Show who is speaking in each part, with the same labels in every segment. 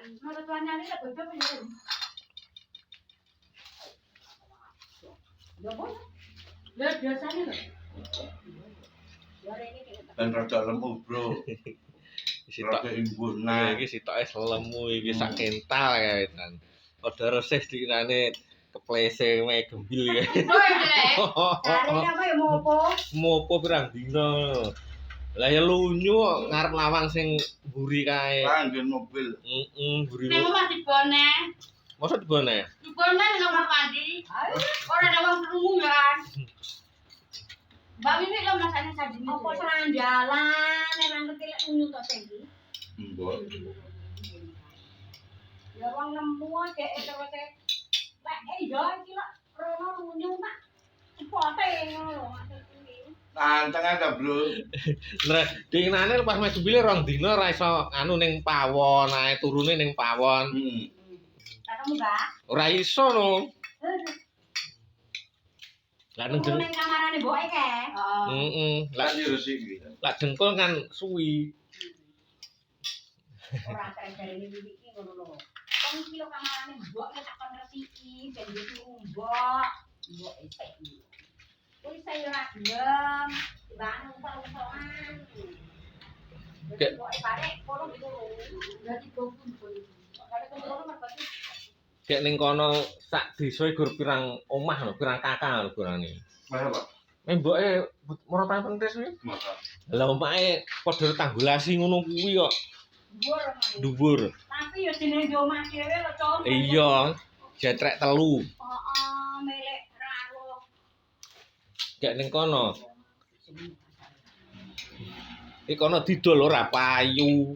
Speaker 1: Menurut tuannya ini bodoh bener. Ya boleh. Lihat biasanya loh.
Speaker 2: Dan rada lemu, Bro. Rada imbun. Nah,
Speaker 3: iki sitoke lemu iki sak kental kae kan. Padha resih dikirane keplese wae gembil kae.
Speaker 1: Cari apa ya mopo?
Speaker 3: Mopo pirang dina. Lah ya lunyu ngarep lawang sing mburi kae.
Speaker 2: Panggen mobil.
Speaker 3: Mburi.
Speaker 1: Nek omah dibone.
Speaker 3: Masa dibone?
Speaker 1: Dibone ning kamar mandi. Ora ada wong krungu ya. Mbak Mimi lho masane sadine. Apa serandalan emang ngerti lek lunyu to iki?
Speaker 2: Mbok.
Speaker 1: Ya wong nemu dhek terus lek iya iki lho rono lunyu tak ipote ngono lho maksudku.
Speaker 2: Anteng ada, Bro.
Speaker 3: Lah, dinane pas meh gembile rong dina ora iso anu ning pawon, ae turune ning pawon.
Speaker 1: Ketemu, Mbak?
Speaker 3: Ora iso lho. Lah nang
Speaker 1: Ning kamarane mboke ke?
Speaker 3: Heeh.
Speaker 2: Lah yo sik.
Speaker 3: Lah dengkul kan suwi.
Speaker 1: Ora kere-kere iki ngono lho. Wong iki lho kamarane mbok tak kon resiki ben yo mbok. Mbok esek iki. Kuwi saya ora gelem. Bang usah-usahan. Kek mbok barek kono dituru. Dadi gopun pun. Kare kono merpati.
Speaker 3: Kek ning kono sak desa gur pirang omah lho, pirang kakak lho kurane.
Speaker 2: Apa?
Speaker 3: Mboke morotan pentis kuwi.
Speaker 2: Masa.
Speaker 3: Lah omahe padha tanggulasi ngono kuwi kok. Dhuwur.
Speaker 1: Tapi ya jenenge yo omah dhewe lho, Cong.
Speaker 3: Iya, jetrek telu.
Speaker 1: Heeh, milik rawuh.
Speaker 3: Kek ning kono. Iki kono didol ora payu.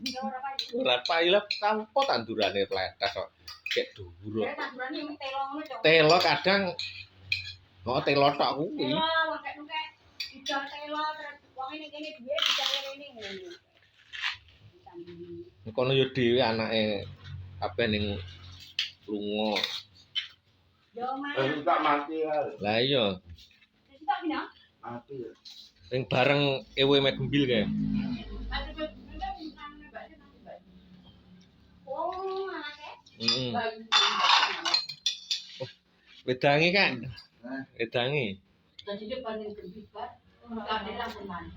Speaker 1: Ya ora payu.
Speaker 3: Ora payu lah tanpa tandurane pletes kok. Kek dhuwur.
Speaker 1: Ya tandurane mek telo ngono, Cong.
Speaker 3: Telo kadang kok telo tok kuwi.
Speaker 1: Telo wong kek nuke didol telo terus wong ning kene duwe dicari rene ngono.
Speaker 3: Kono yo dhewe anake kabeh ning lunga.
Speaker 1: Yo omah.
Speaker 2: Tak mati ya.
Speaker 3: Lah iya,
Speaker 1: Wis tak pina?
Speaker 2: Mati ya.
Speaker 3: sing bareng ewe mek gembil kae.
Speaker 1: Masih benda bukan mbaknya nanti mbak. Oh, anaknya.
Speaker 3: Heeh.
Speaker 1: Bayu.
Speaker 3: Wedangi kan? Wedangi.
Speaker 1: Jadi dia paling gembibat. Kade langsung mandi.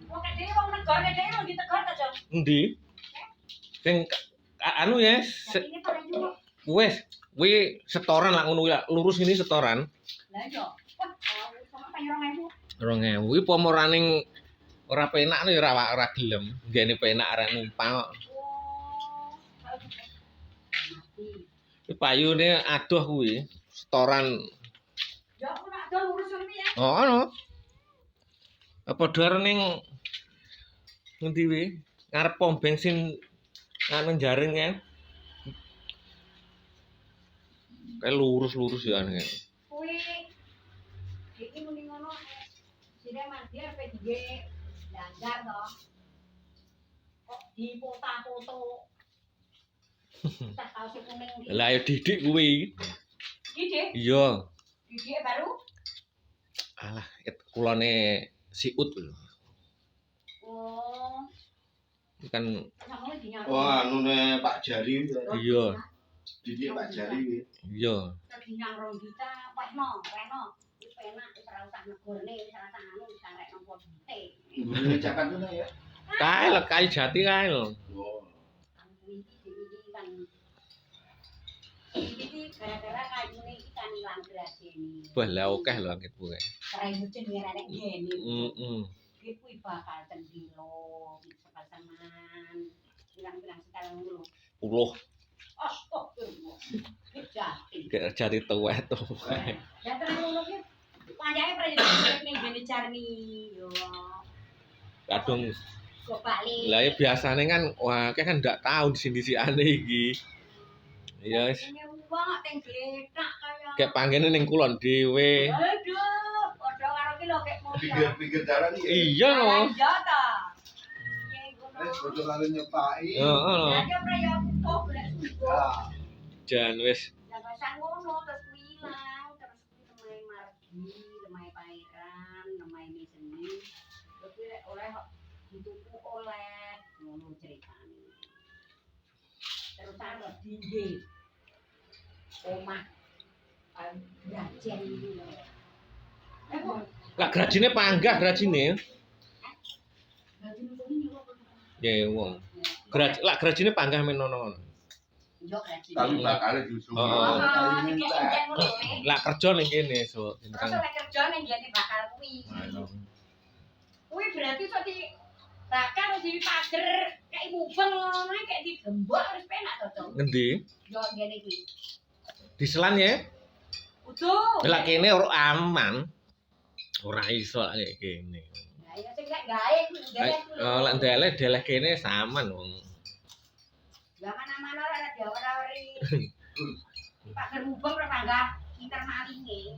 Speaker 1: Wong kade wong negor kade wong ditegor ta, Jong?
Speaker 3: Endi? Sing anu ya,
Speaker 1: Ini paling juga.
Speaker 3: wes, kuwi setoran lah ngono ya, lurus ini setoran.
Speaker 1: Lah iya. Wah, sama penyorong
Speaker 3: 2000. Kuwi pomoraning ora penak lho ya ora gelem. Ngene penak arek numpang kok.
Speaker 1: Oh.
Speaker 3: Kuwi payune adoh kuwi, setoran.
Speaker 1: Ya aku nak do lurus ngene ya.
Speaker 3: Oh, ono. Apa dar ning ngendi wi? Ngarep pom bensin anu jaring ya. Kayak lurus-lurus ya ane.
Speaker 1: Kuwi iki muni ngono sire mandi ape dige langgar to. Kok dipoto-foto. Tak tahu sing kuning.
Speaker 3: Lah ya didik kuwi.
Speaker 1: Didik?
Speaker 3: Iya.
Speaker 1: Didik baru?
Speaker 3: Alah, kulone siut lho.
Speaker 1: Oh,
Speaker 3: Kan
Speaker 1: sampeyan dinyang.
Speaker 2: Wah, anune Pak Jari.
Speaker 3: iya,
Speaker 2: Didik Pak Jari kuwi.
Speaker 3: iya.
Speaker 1: Dinyang 2 juta, wehno, reno. Wis penak wis ora usah negorne, wis ora usah anu, wis arek nompo dite.
Speaker 2: Gurune Jakarta ya.
Speaker 3: Kae lho kayu jati kae lho.
Speaker 2: Oh.
Speaker 1: Iki kan iki gara-gara kayune iki kan ilang grajene.
Speaker 3: Wah, lah akeh lho angkit kuwi.
Speaker 1: Keren jen ngerene ngene.
Speaker 3: Heeh.
Speaker 1: Iki kuwi bakal tendilo, sepasangan. Pirang-pirang sekarang dulu.
Speaker 3: 10
Speaker 1: Astagfirullah. Jati.
Speaker 3: kayak jati tuwek tuh.
Speaker 1: Ya terus ngono ki wayake president ning gene Carni yo.
Speaker 3: Kadung
Speaker 1: Kok bali.
Speaker 3: lah ya biasane kan wah kayak kan ndak tahu di sini siane iki. Ya wis
Speaker 1: Ini uang teng gletak kaya.
Speaker 3: kayak panggene ning kulon dhewe.
Speaker 1: Aduh, padha karo ki lho kek mobil.
Speaker 2: Pinggir jalan iki.
Speaker 3: Iya lho.
Speaker 1: Iya ta. Iya ngono.
Speaker 2: Wis bojo kali nyepaki.
Speaker 3: Heeh lho.
Speaker 1: Ya yo praya butuh golek sugo.
Speaker 2: Ah.
Speaker 3: Jan wis
Speaker 1: Ya pasang ngono terus ilang, terus kuwi lemai margi, lemai pairan, lemai meseni. Terus lek oleh dituku oleh ngono ceritane. Terus ana dingge. Omah gajen iki lho.
Speaker 3: Lah grajine panggah grajine.
Speaker 1: Gajen kuwi yo.
Speaker 3: Ya wong. Lah grajine panggah menono.
Speaker 1: Yo gajen.
Speaker 2: Tapi bakale justru.
Speaker 3: Oh.
Speaker 1: Nek enjen ngono.
Speaker 3: Lah kerja ning kene so.
Speaker 1: Terus lek kerja ning jane bakal kuwi. Kuwi berarti kok di bakar di pager kayak mubeng ngono kayak digembok harus penak to, Dong.
Speaker 3: Ngendi?
Speaker 1: Yo ngene iki.
Speaker 3: Diselan ya?
Speaker 1: Utuh.
Speaker 3: Lah kene ora aman. Ora iso lek kene.
Speaker 1: Lah ya sing gak gawe kuwi gawe.
Speaker 3: Oh, lek deleh kene saman wong.
Speaker 1: Zaman aman ora ada diawar-awari. Pager mubeng ora panggah pinter malinge.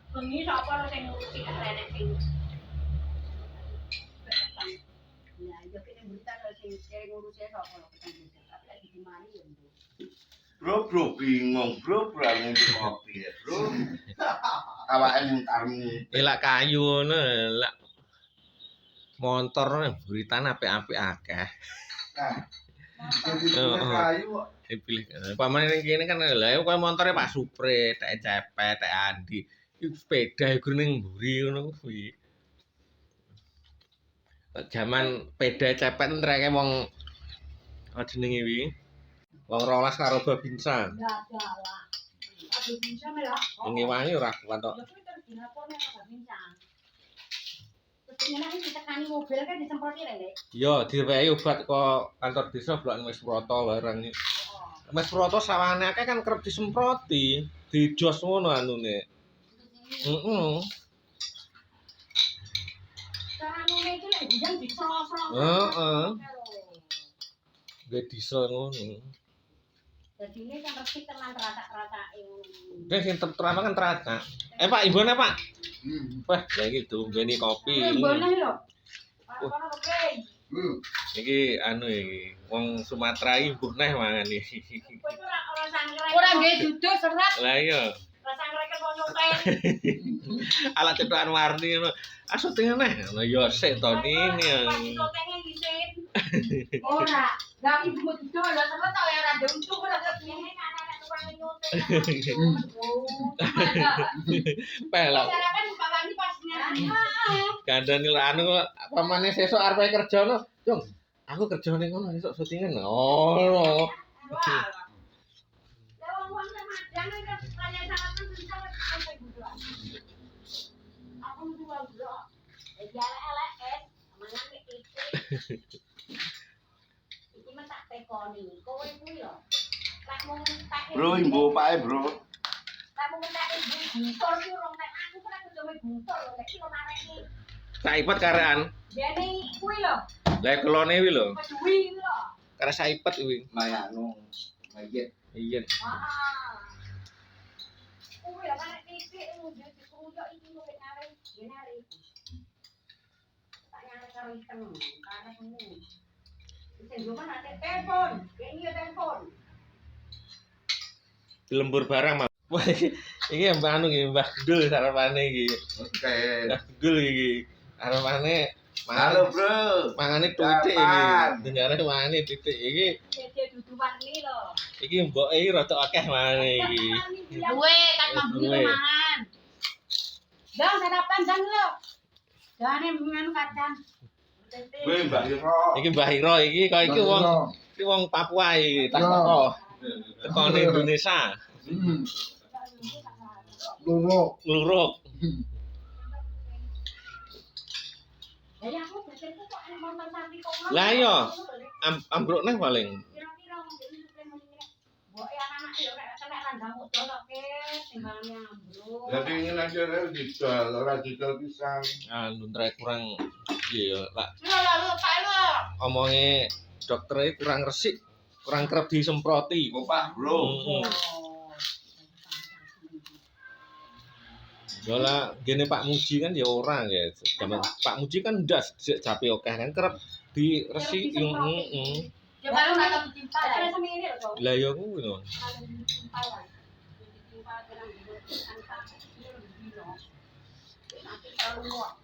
Speaker 1: Bengi sapa lho sing ngurusi renek sing. Ya, yo kene berita lho sing ngurusi sapa lho ketemu. Tapi lagi di mari yo.
Speaker 2: Bro bingung, bro ngombe kopi ya, bro. Awake mutar-mutar.
Speaker 3: Elak kayu ngono lak motor beritane apik-apik akeh.
Speaker 2: Jadi kayu kok.
Speaker 3: Dipilih. Pamane ning kene kan lha koyo montore Pak Supre, tek cepet, tek Andi. Iku sepeda iku ning mburi ngono kuwi. Jaman peda cepet entreke wong jenenge wi. Wong 12 karo Babinsa.
Speaker 1: Ya dalah. Aduh bisa melak.
Speaker 3: Wingi wangi ora kuat tok.
Speaker 1: Ya kuwi terus dilapone karo bincang. Terus nyenaki ditekani mobil kan disemproti rek.
Speaker 3: Yo diwehi obat kok kantor desa blokan wis Proto barang iki. Wis Proto sawane akeh kan kerep disemproti, dijos ngono anune. Heeh.
Speaker 1: Cara ngene iki lek bincang dicos-cos.
Speaker 3: Heeh. Nggih diesel ngono.
Speaker 1: Jadi ini kan resik tenan rata-rata ngono.
Speaker 3: Sing terutama kan terata. Pak, imbone Pak. Wah, ya iki tumbeni kopi.
Speaker 1: Boleh lho. Kono oke.
Speaker 3: Iki anu iki wong Sumatera iki mbuh neh mangan iki.
Speaker 1: Kowe itu ora sangkrek. Ora nggih duduk serat.
Speaker 3: Lah iya,
Speaker 1: Ora sangkrek kok nyopet.
Speaker 3: ala cethokan warni ngono. Asute neh. Lah ya sik to ini.
Speaker 1: Sotenge ngisin. Ora, gak ibu mau duduk lho serat ta ora ada untung ora kene anak-anak tukang nyote.
Speaker 3: Pelok.
Speaker 1: Sarapan Pak Wani pas nyari.
Speaker 3: Kandhane lho anu kok pamane sesuk arep kerja no. Jong, aku kerja ning ngono esuk syutingan. Oh.
Speaker 1: Wah. Lah wong Ramadan kan kaya sarapan bisa sampai bulan. Aku jual bro. Ya elek mangan iki. Iki men tak tekoni. Kowe kuwi lho. Lek mung tak
Speaker 2: Bro, imbo pae, bro.
Speaker 1: lek mung tak guntur ki urung nek aku kan kudu guntur lho. Nek iki lho mareki.
Speaker 3: Saipet karean.
Speaker 1: Jane kuwi lho.
Speaker 3: Lah kelone kuwi lho.
Speaker 1: Peduwi kuwi lho.
Speaker 3: Kare saipet kuwi.
Speaker 2: Layakno. Mayit.
Speaker 3: Iya.
Speaker 1: Heeh. Kuwi lho kan nek titik ngunjuk dikuyok iki lho nek arep ngene arep. Tak nyari karo item karepmu. Sing joman ate telepon, kene yo telepon.
Speaker 3: Lembur barang Mas. Wah, iki Mbak anu iki Mbah Dul sarepane iki.
Speaker 2: Oke.
Speaker 3: Mbah Dul iki. Arepane
Speaker 2: Halo, bro.
Speaker 3: mangane titik iki.
Speaker 2: Kapan?
Speaker 3: Dengarane mangane titik iki.
Speaker 1: Dede dudu warni lho.
Speaker 3: Iki mboke iki rada akeh mangane iki.
Speaker 1: Duwe kan mambuni
Speaker 3: Duwe.
Speaker 1: mangan. Dang sarapan dang lho. Jane nganu kacang.
Speaker 2: Kowe Mbak Iro.
Speaker 3: Iki Mbah Iro iki kok iki wong Papua iki, tas teko. Tekone Indonesia. Luruk.
Speaker 1: Lah aku beserku kok enek montor sapi kok.
Speaker 3: Lah iya. Ambruk neh paling.
Speaker 1: Kira-kira ngene mboke anak-anak yo nek kena randang modal kok ke timbangane ambruk.
Speaker 2: Jadi ini nanti ada dijual, orang dijual pisang.
Speaker 3: Anu trek kurang iya lah
Speaker 1: Lho lho Pak lho.
Speaker 3: omonge dokter kurang resik, kurang kerep disemproti.
Speaker 2: Bapak, bro.
Speaker 3: Yola gene Pak Muji kan ya ora ya. Zaman Pak Muji kan ndas jape akeh kan kerep diresik. Heeh.
Speaker 1: Ya baru nek ditimpal. Terus semene lho.
Speaker 3: Lah ya kuwi lho.
Speaker 1: Kalau ditimpal kan. Ditimpal dengan antar nanti kalau